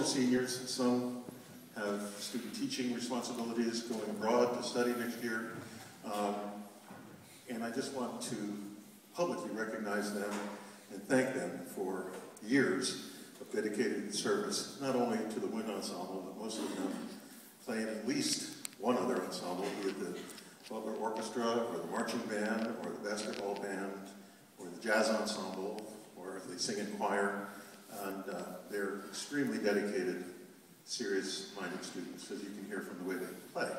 seniors. Some have student teaching responsibilities, going abroad to study next year. And I just want to publicly recognize them and thank them for years of dedicated service, not only to the wind ensemble, but most of them play in at least one other ensemble, be it the Butler Orchestra, or the marching band, or the basketball band, or the jazz ensemble, or if they sing in choir. And they're extremely dedicated, serious-minded students, as you can hear from the way they play.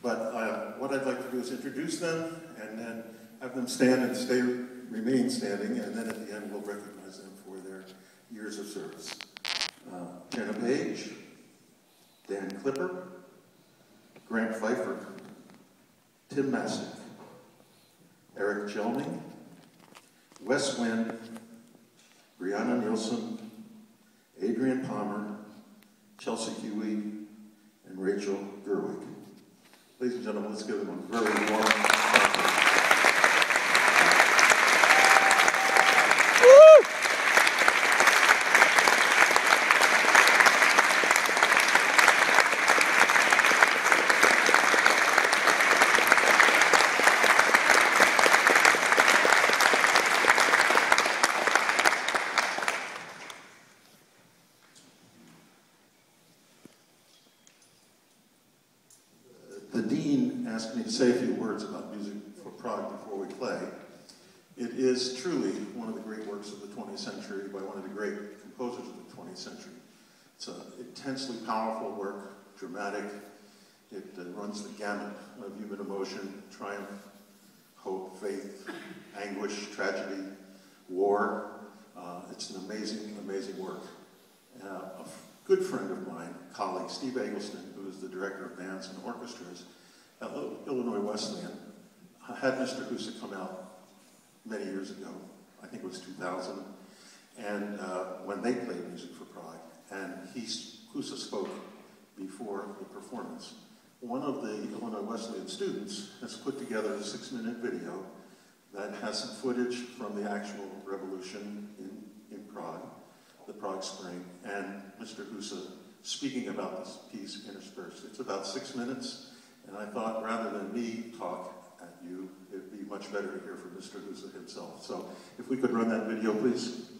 But what I'd like to do is introduce them, and then have them stand and remain standing, and then at the end we'll recognize them for their years of service. Jenna Page, Dan Clipper, Grant Pfeiffer, Tim Masick, Eric Jelming, Wes Wynn, Brianna Nielsen, Adrian Palmer, Chelsea Huey, and Rachel Gerwig. Ladies and gentlemen, let's give them a very warm welcome. The Dean asked me to say a few words about music for Prague before we play. It is truly one of the great works of the 20th century by one of the great composers of the 20th century. It's an intensely powerful work, dramatic. It runs the gamut of human emotion, triumph, hope, faith, anguish, tragedy, war. It's an amazing, amazing work. A good friend of mine, colleague Steve Eggleston, who is the director of bands and orchestras at Illinois Wesleyan, had Mr. Husa come out many years ago. I think it was 2000, and when they played music for Prague, and Husa spoke before the performance. One of the Illinois Wesleyan students has put together a 6-minute video that has some footage from the actual revolution in Prague, the Prague Spring, and Mr. Husa speaking about this piece interspersed. It's about 6 minutes, and I thought rather than me talk at you, it'd be much better to hear from Mr. Husa himself. So if we could run that video, please.